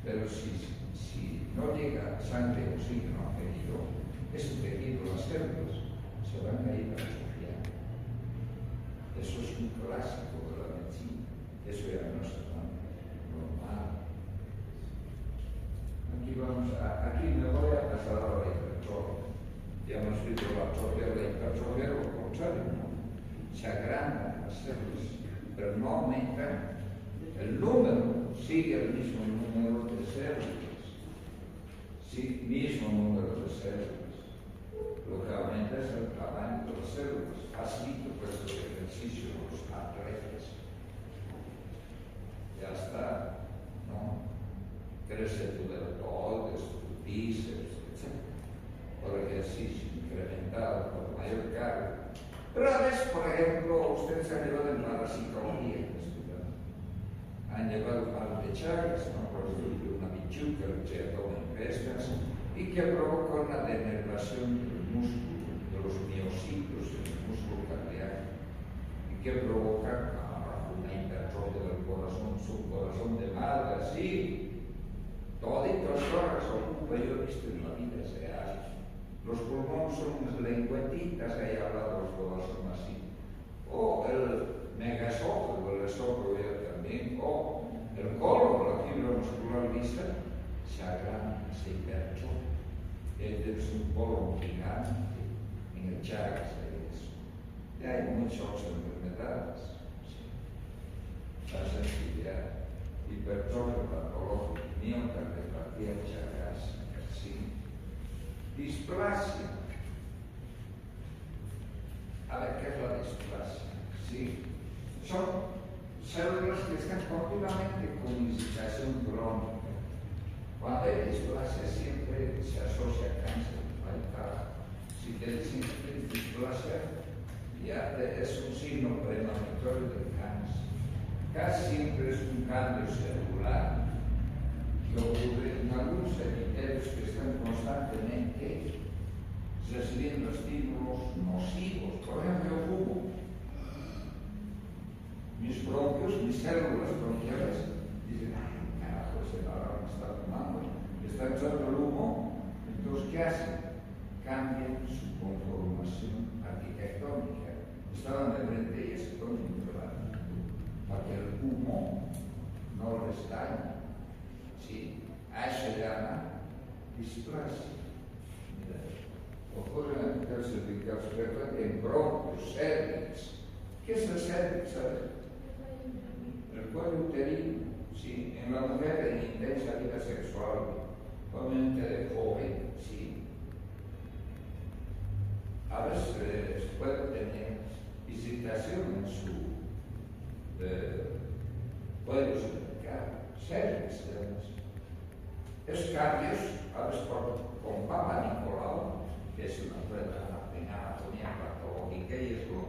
pero si dentro, ese tejido, las células, se van a ir atrofiando. Eso es un clásico de la medicina. Eso ya no es tan normal. Aquí me voy a pasar a la hipertrofia. Ya hemos visto la hipertrofia, lo contrario, ¿no? Se agrandan las células, pero no aumentan. El número sigue el mismo número de células. Sí, mismo número de células. Lo que aumenta es el tamaño de las células. Facilito pues el ejercicio de los atletas. Ya está, ¿no? Crece tu deltoides, tu bíceps, etc. Por ejercicio incrementado, por mayor carga. Pero a veces, por ejemplo, ustedes han llevado en parapsicología, han llevado par de chagas, ¿no? Por ejemplo, una bichuca que toma en pescas y que provoca una denervación del músculo, de los miocitos en el músculo cardíaco, y que provoca una hipertrofia del corazón, su corazón de madre, así, toditas horas ocupa, yo he visto en la vida ese así. Los pulmones son unas lengüetitas, hay hablado los corazón así. O el megasófago, el esófago también, o el colon, la fibra muscular lisa, se agranda, se hipertrofia. Es un colon gigante, en el Chagas hay eso. Y hay muchas enfermedades. Sí. La sensibilidad, hipertrofia patológica, miocardiopatía, Chagas, sí. Displasia. A ver, ¿qué es la displasia? Sí. Son células que están continuamente con incitación crónica. Cuando hay displasia siempre se asocia a cáncer. Si te dicen que tienes displasia, ya es un signo premonitorio del cáncer. Casi siempre es un cambio celular que ocurre en algunos epitelios que están constantemente recibiendo estímulos nocivos. Por ejemplo, el humo. Mis bronquios, mis células bronquiales, dicen, carajo, ese barro me está tomando, está echando el humo. Entonces, ¿qué hacen? Cambian su conformación arquitectónica. Estaban de frente y se ponen para que el humo no les dañe. ¿Sí? A eso se llama displasia. Ocurre en el cervical en bronquios, cervix. ¿Qué es el cervix? El cuello uterino. ¿Sí? En la mujer en intensa vida sexual, obviamente de joven, ¿sí? A veces puede tener visitación en su cuello cervical, cervix. Escabios, a veces con Papa Nicolau, que es una prueba de anatomía patológica y es lo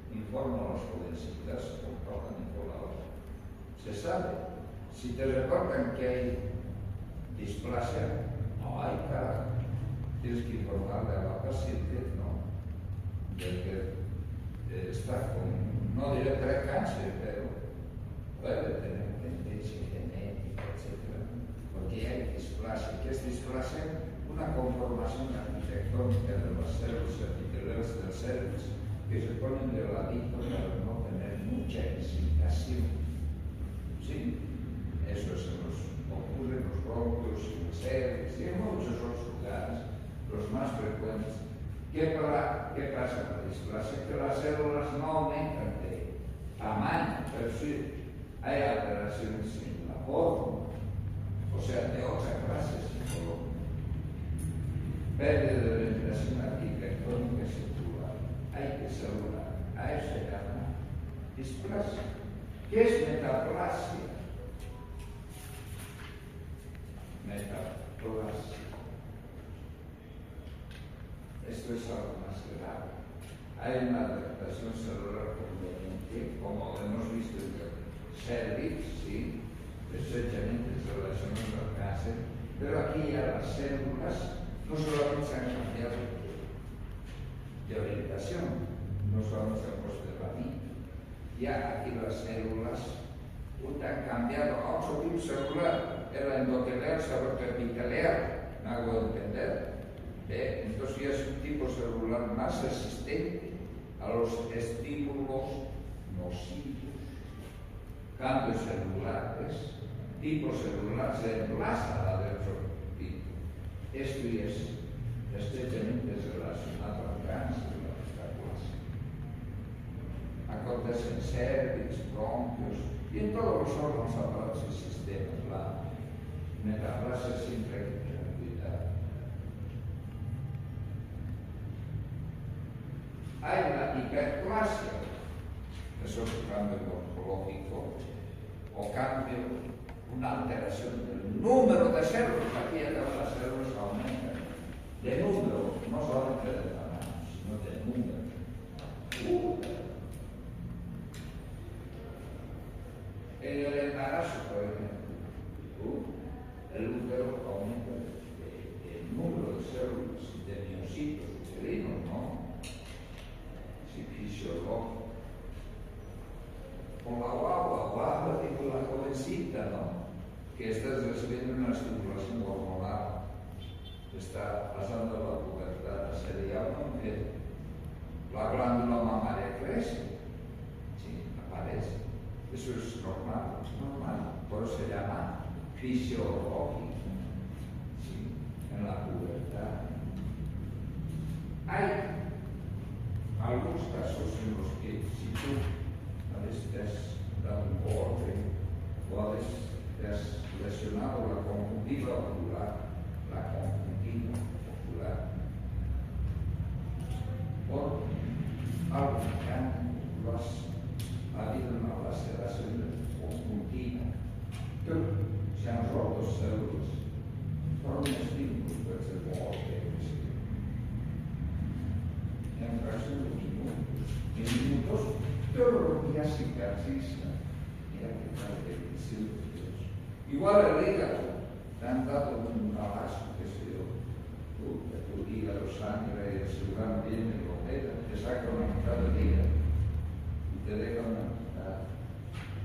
que informa las jovencitas con Papa Nicolau. Se sabe, si te reportan que hay displasia, no hay cara. Tienes que informarle a la paciente, ¿no? De que está con, no diré cáncer, pero puede tener tendencia genética, etc. Porque hay displasia. ¿Qué es displasia? Una conformación arquitectónica de las células epiteliales del cervix que se ponen de ladito para no tener mucha excitación. ¿Sí? Eso ocurre en los bronquios, en el cervix y en muchos otros lugares, los más frecuentes. ¿Qué pasa con la displasia? Que las células no aumentan de tamaño, pero sí hay alteraciones en la forma, o sea, de otra clase psicológica. Pérdida de orientación arquitectónica celular. Hay que celular. A eso se llama displasia. ¿Qué es metaplasia? Metaplasia. Esto es algo más grave. Hay una adaptación celular conveniente, como hemos visto en el cervix, ¿sí? Estrechamente relacionado al cáncer, pero aquí ya las células no solamente se han cambiado de orientación, no solamente se han puesto de ladito, ya aquí las células han cambiado a otro tipo celular, el endotelial se ha vuelto epitelial, me hago entender, tipo celular más resistente a los estímulos nocivos. Cambios celulares, tipo celular se emplaza a la tipo. Esto es estrechamente relacionado al cáncer de esta clase. Acontece en cervix, bronquios y en todos los órganos, aparatos y sistemas. La metaplasia siempre hay que tener cuidado. Hay la hiperplasia, eso es un cambio morfológico o cambio, una alteración del número de células. Aquí ya las células aumentan de número, no solamente de tamaño, sino de número. En el embarazo, por ejemplo, el útero aumenta el número de células, de miocitos uterinos, ¿no? Sí, fisiológico. Con la guagua, digo la jovencita, ¿no? Que está recibiendo una estimulación hormonal, está pasando la pubertad, sería una mujer. La glándula mamaria crece, sí, aparece. Eso es normal, por eso se llama fisiológico, sí, en la pubertad. Hay algunos casos en los que si tú a veces te has dado un golpe o a veces te has lesionado la conjuntiva ocular, por algo que ha habido una laceración conjuntiva, pero se han roto células por un estímulo, puede ser golpe, en fracción de minutos, todo ya cicatriza. Mira qué tal de Dios. Igual el hígado, te han dado un balazo, que sé yo, tu hígado, sangre, el cirujano viene y lo opera, te saca una mitad del hígado y te deja una mitad.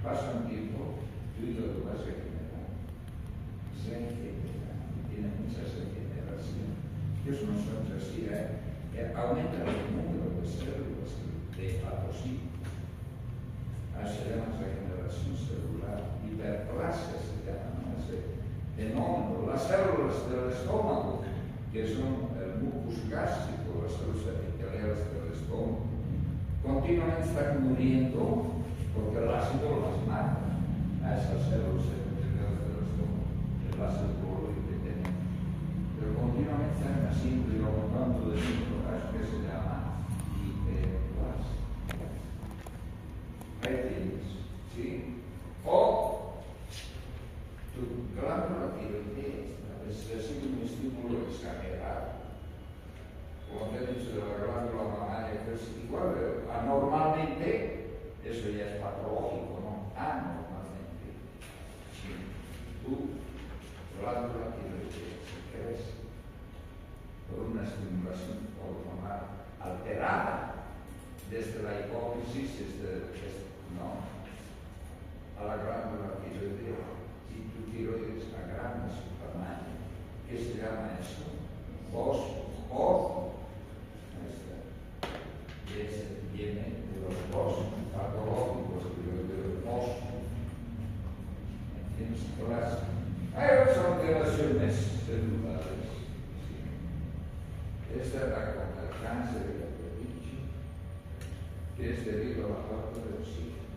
Pasa un tiempo, tu hígado va a regenerar, tiene muchas regeneraciones. Eso no son así, aumenta el número de células de hepatocitos. Se llama regeneración celular, hiperplasia se llama ese fenómeno. Las células del estómago, que son el mucus gástrico, las células epiteliales del estómago, continuamente están muriendo porque el ácido las mata a esas células epiteliales del estómago, el ácido clorhídrico que tenemos. Pero continuamente están haciendo y aumentando de microgas que se llama hiperplasia. Ahí tienes, ¿sí? O tu glándula tiroidea, a veces recibe un estímulo exagerado. Como te he dicho de la glándula mamaria, pues igual, anormalmente, eso ya es patológico, ¿no? Anormalmente. Sí. Tu glándula tiroidea se crece por una estimulación hormonal alterada desde la hipófisis, no, a la glándula tiroidea. Si tu tiroides agranda su tamaño, ¿qué se llama eso? Ojo. Y ese viene de los dos patológicos tiroideos, ¿entiendes? Hay otras alteraciones celulares. Sí. Esta es la con el cáncer de la pelvicie, que es debido a la falta de oxígeno.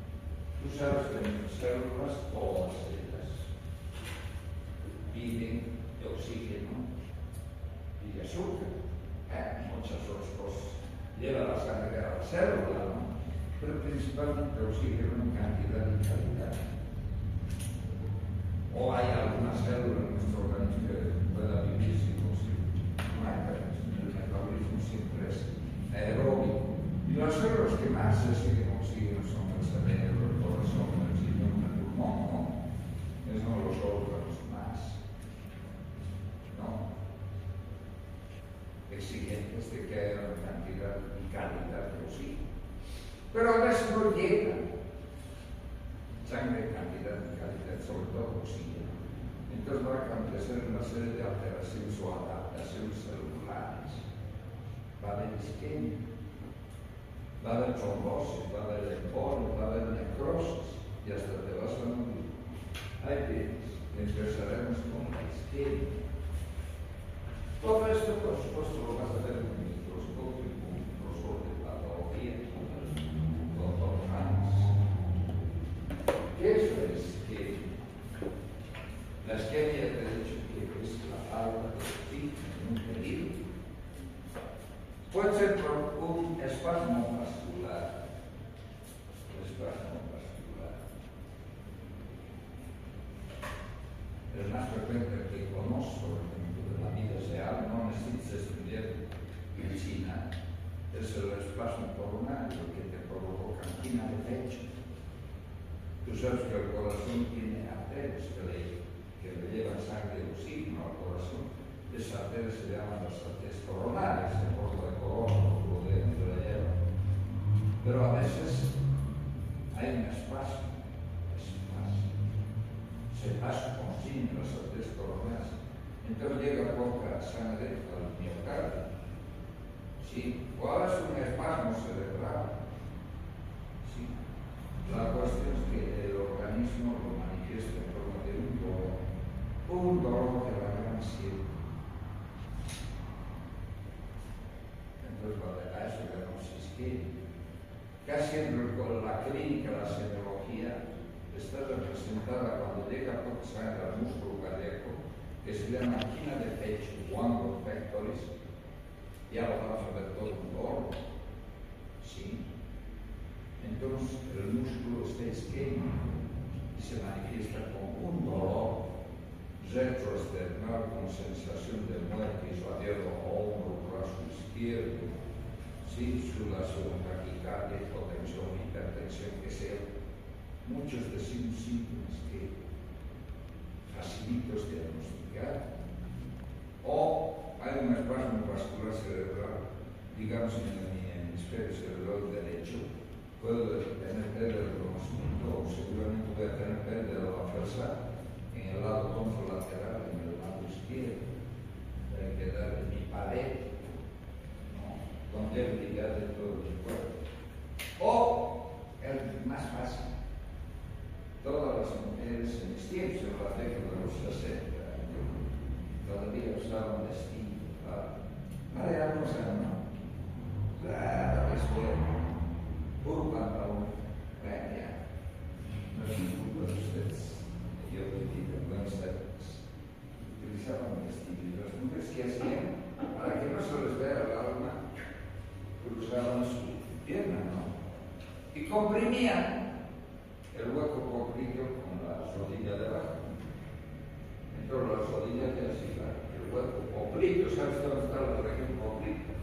Tú sabes que en las células, todas ellas, viven de oxígeno y de azúcar. Muchas otras cosas. Lleva la sangre a la célula, ¿no? Pero principalmente oxígeno en cantidad y calidad. O hay algunas células en nuestro organismo que puedan vivir sin oxígeno. No hay mecanismo. El metabolismo siempre es aeróbico. Y las células que más reciben oxígeno son el cerebro, el corazón, el riñón, el pulmón, ¿no? Esos son los órganos más, ¿no? Exigentes de que haya una cantidad y calidad de oxígeno. Pero a veces no llegan. Sangre, cantidad y calidad, sobre todo oxígeno. Entonces va a acontecer una serie de alteraciones o adaptaciones celulares. va a haber isquemia, va a haber trombosis, va a haber embolia, va a haber necrosis y hasta te vas a morir. Hay veces empezaremos con la isquemia. Todo esto, por supuesto, lo vas a ver con microscopio, con un profesor de patología, con el doctor Franz. ¿Qué es la isquemia? La isquemia, te he dicho que es la falta de oxígeno en un tejido. Puede ser por un espasmo vascular. El más frecuente que conozco, por ejemplo, de la vida real, no necesitas estudiar medicina, es el espasmo coronario que te provoca angina de pecho. Tú sabes que el corazón tiene arterias que le llevan sangre y oxígeno al corazón. Esas arterias se llaman las arterias coronarias, se forma de corona, lo de la lleva. Pero a veces hay un espasmo. Se pasa con las arterias coronarias. Entonces llega poca sangre al miocardio. ¿Sí? ¿Cuál es un espasmo cerebral? ¿Sí? La cuestión es que el organismo lo manifiesta en forma de un dolor de la gran siete. Entonces, a eso llamamos isquemia. Casi en la clínica, la serología, está representada cuando llega poca sangre al músculo cardíaco, que se llama angina de pecho, guango pectoris, ya lo vamos a ver todo un dolor. ¿Sí? Entonces el músculo está isquémico y se manifiesta con un dolor retroesternal con sensación de muerte, irradiado hombro, brazo izquierdo, ¿sí? Sudación, taquicardia, hipotensión, hipertensión, que sea. Muchos de esos síntomas que facilitos diagnosticar. O hay un espasmo vascular cerebral, digamos en el hemisferio cerebral derecho, puedo tener pérdida del conocimiento o seguramente voy a tener pérdida de la fuerza en el lado contralateral, en el lado izquierdo. Hay que dar mi pared, ¿no? Con debilidad de todo el cuerpo. O el más fácil. Todas las mujeres en mis tiempos, en la década de los 60, todavía usaban vestido. Ahora ya no usan, ¿no? Claro, es bueno. Puro pantalón. Bueno, ya. No es culpa de ustedes. Yo viví en buenas épocas. Utilizaban vestido. Y las mujeres que hacían, para que no se les vea el alma, cruzaban su pierna, ¿no? Y comprimían el hueco completo con la rodilla de abajo. Entonces la rodilla ya así, el hueco completo, ¿sabes dónde está la región completa?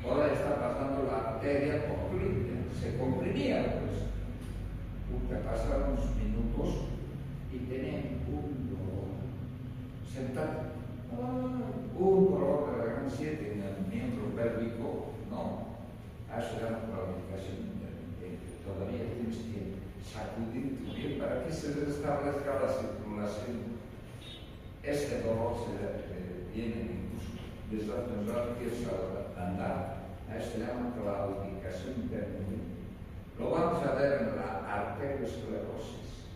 Ahora está pasando la arteria completa, se comprimía, pues. Pasaron unos minutos y tenían un dolor. Sentado. Un dolor de la gran 7 en el miembro pélvico, no. Eso era una claudicación intermitente. Todavía tienes que sacudir tu piel para que se restablezca la circulación. Este dolor viene incluso desde hace un rato que es andar. A eso se llama claudicación intermitente. Lo vamos a ver en la arteriosclerosis.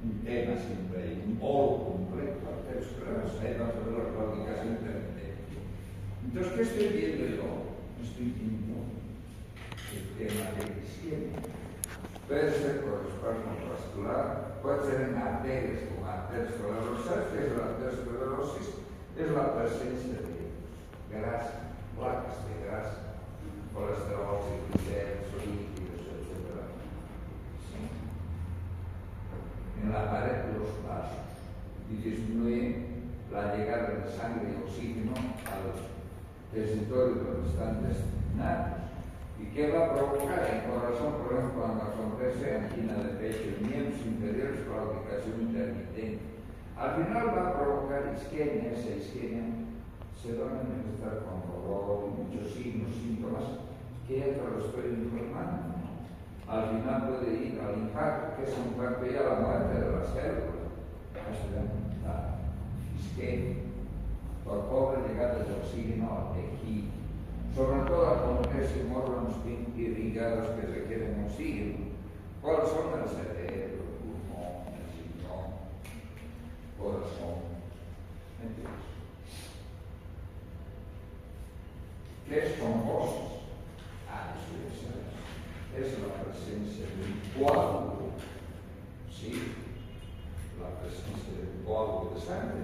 Un tema siempre, un bolo completo, arteriosclerosis. Ahí vamos a ver la claudicación intermitente. Entonces, ¿qué estoy viendo yo? Estoy viendo el tema de isquemia. Puede ser por espasmo vascular, puede ser en arterias como arteriosclerosis. ¿Sabes qué es la arteriosclerosis? Es la presencia de grasa, placas de grasa, colesterol, triglicéridos, lípidos, etc. ¿Sí? En la pared de los vasos y disminuye la llegada de sangre y oxígeno al territorio donde están destinados. ¿Y qué va a provocar? El corazón, por ejemplo, cuando acontece angina de pecho, en miembros inferiores, claudicación intermitente. Al final va a provocar isquemia. Esa isquemia se va a manifestar con dolor y muchos signos, síntomas que ya te lo estoy informando. Al final puede ir al infarto, que es un infarto ya la muerte de las células. Eso se llama la isquemia. Por pobre llegada de oxígeno al tejido. sobre todo acontece en órganos irrigados que requieren oxígeno. ¿Cuáles son? El cerebro, el pulmón, el riñón, corazón, ¿entiendes? ¿Qué es trombosis? Eso es la presencia de un coágulo, ¿sí? La presencia de un coágulo de sangre.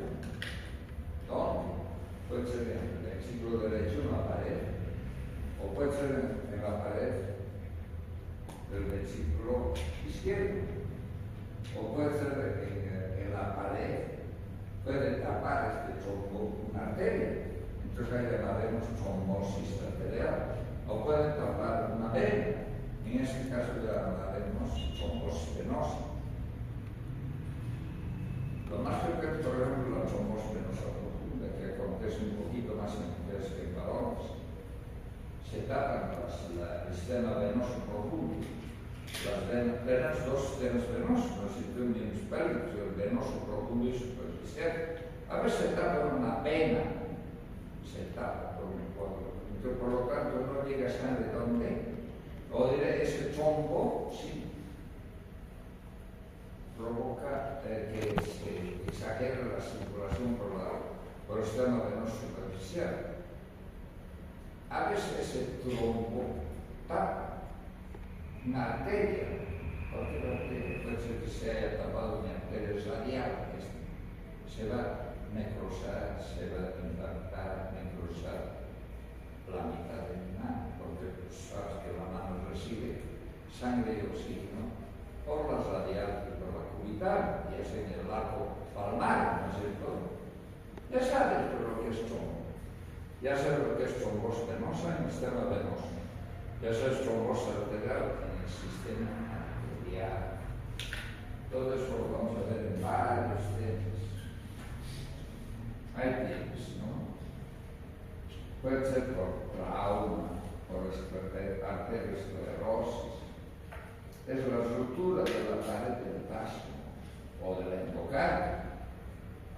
¿Dónde? Puede ser en el ventrículo derecho, en la pared, o puede ser en la pared del ventrículo izquierdo, o puede ser en la pared, puede tapar este trombo una arteria, entonces ahí llamaremos trombosis arterial, o puede tapar una vena, en ese caso llamaremos trombosis venosa. Lo más frecuente, por ejemplo, la trombosis venosa profunda, que acontece un poquito más en mujeres que en varones. Se tapan el sistema venoso profundo. Las venas, dos venas venosas, los epitelios pélvicos, el venoso profundo y superficial. A veces se tapa una vena, se tapa por un coágulo. Entonces, por lo tanto, no llega sangre donde. O diré, ese trombo, sí, provoca que se exagere la circulación por el sistema venoso superficial. A veces ese trombo tapa una arteria, porque la arteria puede ser que se haya tapado una arteria radial, que se va a necrosar, se va a impactar, necrosar la mitad de mi mano, porque sabes que la mano recibe sangre y oxígeno por la radial y por la cubital, y es en el arco palmar, ¿no es cierto? Ya sabes lo que es trombo. Ya sabes lo que es trombosis venosa en el sistema venoso. Ya sabes trombosis arterial en el sistema arterial. Todo eso lo vamos a ver en varios temas. Hay temas, ¿no? Puede ser por trauma, por arteriosclerosis. Es la ruptura de la pared del vaso o del endocardio.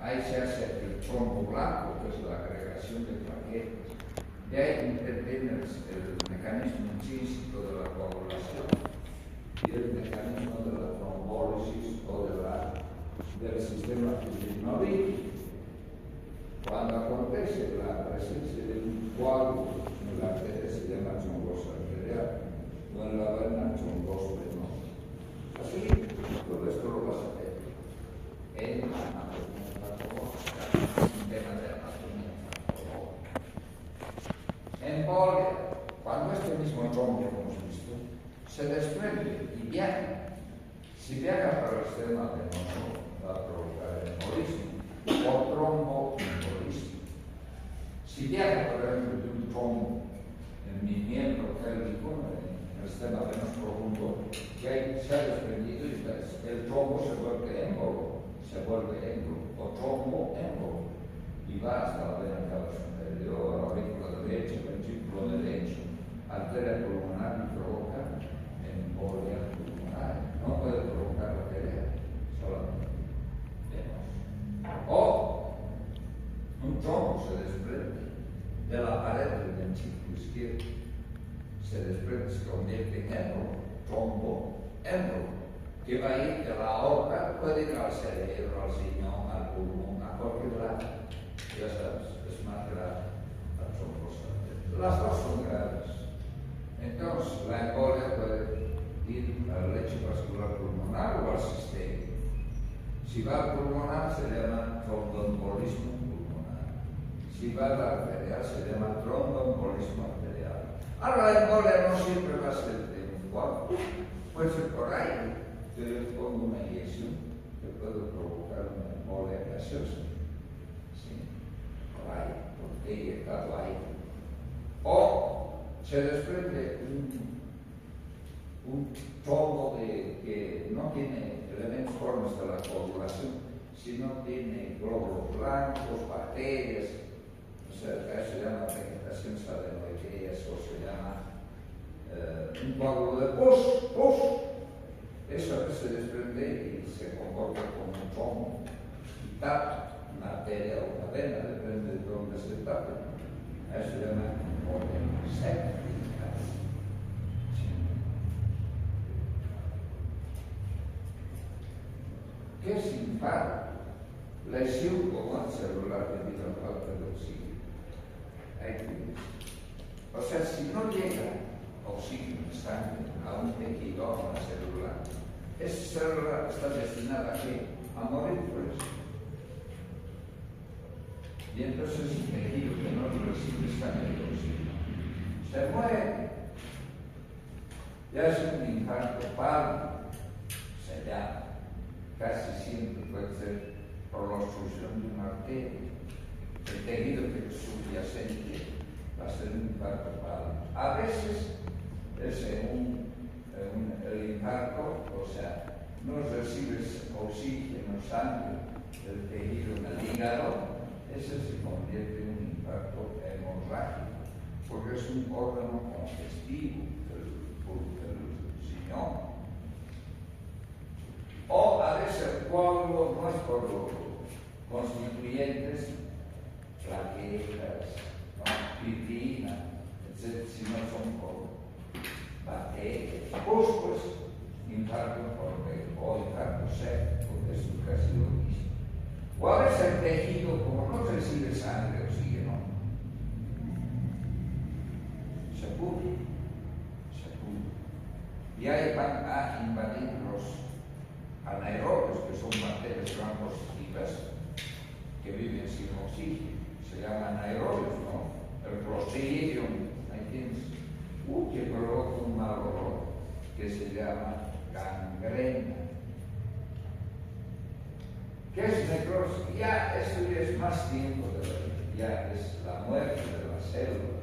Ahí se hace el trombo blanco, que es la agregación de plaquetas. De ahí interviene el mecanismo intrínseco de la coagulación y el mecanismo de la trombólisis o del sistema fibrinolítico. Cuando acontece la presencia de un coágulo en la arteria se llama trombosis arterial o en la vena trombosis venosa. Así, todo esto lo vas a ver en la anatomía patológica, un tema de anatomía patológica. Embolia, cuando este mismo trombo, como hemos visto, se desprende y viaja. Si viaja por el sistema venoso, va a provocar embolismo o tromboembolismo. Si viaja, por ejemplo, de un trombo en mi miembro pélvico, en el sistema venoso profundo, que se ha desprendido y el trombo se vuelve émbolo, o tromboémbolo, y va hasta la vena cava superior, aurícula derecha, ventrículo derecho, arteria pulmonar y provoca embolia pulmonar. No puede provocar arteria, solamente venosa. O un trombo se desprende de la pared del ventrículo izquierdo, se desprende, se convierte en émbolo, tromboémbolo, que va a ir de la aorta, puede ir al cerebro, al riñón, al pulmón, a cualquier lado. Ya sabes, es más grave la trombosis. Las dos son graves. Entonces, la embolia puede ir al lecho vascular pulmonar o al sistema. Si va al pulmonar se llama tromboembolismo pulmonar. Si va a la arterial se llama tromboembolismo arterial. Ahora la embolia no siempre va a ser de un coágulo, puede ser por aire. Yo les pongo una inyección que puede provocar una embolia gaseosa. ¿Sí? Por aire, porque he inyectado aire. O se desprende un trombo que no tiene elementos formes de la coagulación, sino tiene glóbulos blancos, bacterias, o sea, eso se llama vegetación adenoidea, eso se llama un coágulo de pus. Eso se desprende y se comporta como un trombo y tapa una arteria o una vena, depende de dónde se tape. Eso se llama embolia. infarto, lesión como celular debido a falta de oxígeno. O sea, si no llega oxígeno en sangre a un tejido, a una célula, esa célula está destinada ¿a qué? A morir por eso. Y entonces un tejido que no recibe sangre y oxígeno se muere. Ya es un infarto pálido, se llama. Casi siempre puede ser por la obstrucción de una arteria. El tejido que es subyacente va a ser un infarto pálido. A veces es el infarto, o sea, no recibes oxígeno, sangre del tejido en el hígado, ese se convierte en un infarto hemorrágico, porque es un órgano congestivo del riñón. O a veces el coágulo no es por los constituyentes, plaquetas, ¿no? Pipina, etc., sino son por bacterias. Pues, infarto o infarto seco, porque es casi lo mismo. O a veces el tejido, como no recibe sangre, oxígeno, se pudre. Y ahí van a invadir los anaerobios, que son bacterias gram positivas que viven sin oxígeno. Se llaman anaerobios, ¿no? El Clostridium, ahí tienes, que provoca un mal olor que se llama gangrena. ¿Qué es necrosis? Ya eso ya es más tiempo de la vida, ya es la muerte de la célula.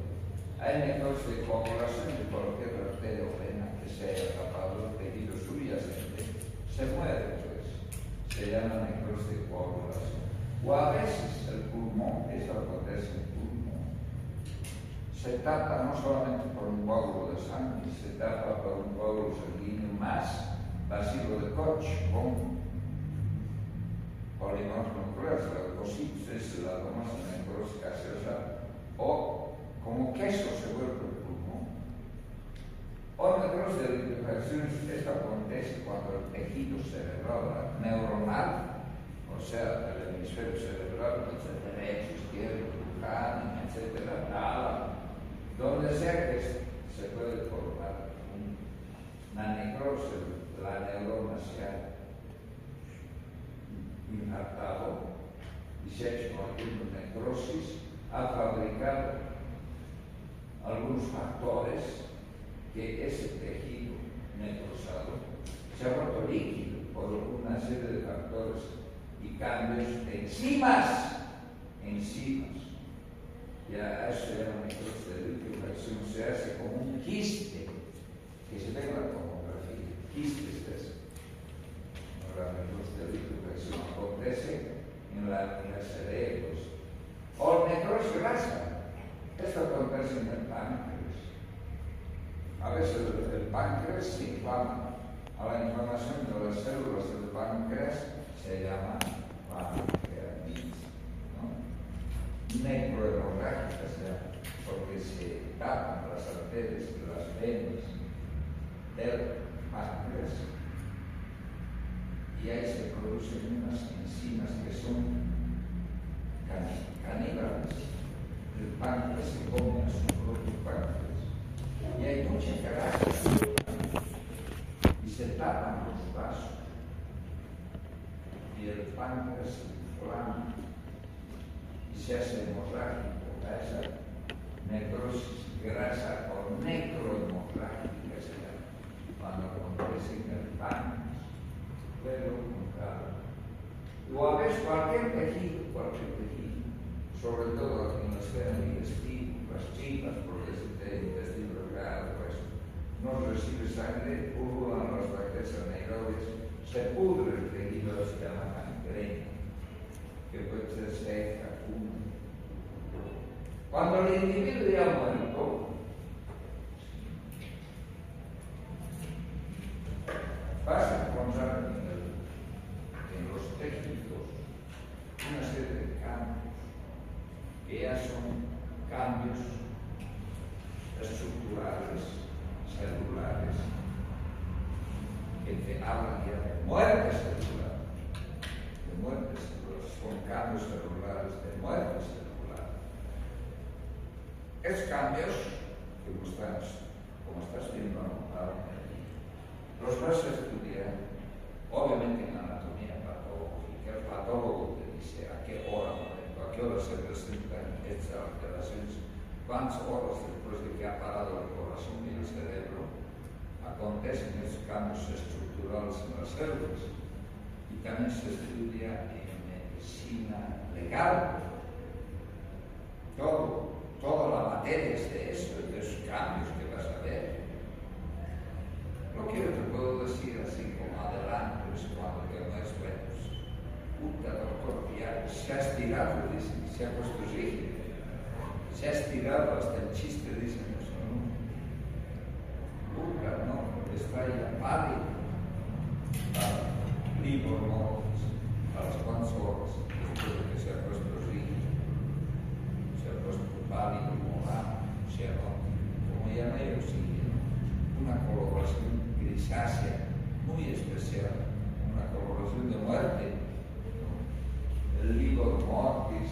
Hay necrosis de coagulación de cualquier arteria o vena que se haya tapado el tejido subyacente, se muere, pues. Se llama necrosis de coagulación. O a veces el pulmón, eso acontece en el pulmón, se tapa no solamente por un coágulo de sangre, se tapa por un coágulo sanguíneo más vacío de Koch, con polímeros moleculares, leucocitos, es la famosa necrosis gaseosa, o como queso se vuelve el pulmón. O necrosis de liquefacción, esto acontece cuando el tejido cerebral, neuronal, o sea, el hemisferio cerebral, el derecho, izquierdo, cráneo, etcétera, nada, donde sea que se puede formar una necrosis, la neurona se ha infartado y se ha hecho cualquier necrosis, ha fabricado algunos factores que ese tejido necrosado se ha vuelto líquido por una serie de factores y cambios de enzimas. Ya eso se llama necrosis de liquefacción, se hace como un quiste que se ve en la tomografía. Quistes es la necrosis de liquefacción, acontece en los cerebros. O necrosis grasa, esto acontece en el páncreas. A veces el páncreas se inflama. A la inflamación de las células del páncreas se llama pancreatitis, ¿no? Necrohemorrágica, o sea, porque se tapan las arterias y las venas del páncreas y ahí se producen unas enzimas que son caníbales. El páncreas se come a su propio páncreas y hay mucha grasa y se tapan los vasos y el páncreas se inflama y se hace hemorrágico a esa necrosis grasa o necrohemorrágica se llama cuando acontece en el páncreas, pero con calma. O a veces cualquier tejido, sobre todo en la esfera del intestino, las tripas, porque es el intestino delgado, pues, no recibe sangre, pululan las bacterias anaerobias, se pudre el tejido, se llama gangrena, que puede ser seca, húmeda. Cuando el individuo ya ha muerto, vas a encontrar en los tejidos una serie de cambios que ya son cambios estructurales, celulares, que te hablan ya de muerte celular, de muerte celular, son cambios celulares de muerte celular. Estos cambios, como estás viendo, los vas a estudiar, obviamente en anatomía patológica. El patólogo te dice a qué hora se presentan estas alteraciones, cuántas horas después de que ha parado el corazón y el cerebro acontecen estos cambios estructurales en las células. Y también se estudia en medicina legal. Toda la materia es de eso, de esos cambios que vas a ver. Lo que yo te puedo decir así como adelanto es cuando te muestro, puta doctor, ya se ha estirado, dicen, se ha puesto rígido, se ha estirado hasta el chiste, dicen eso, ¿no? Puta, no, está ya pálido, libro mortis, a las cuantas horas, después de que se ha puesto rígido, se ha puesto pálido, morado, como llamé yo, sí, una coloración grisácea muy especial, una coloración de muerte. El libro mortis,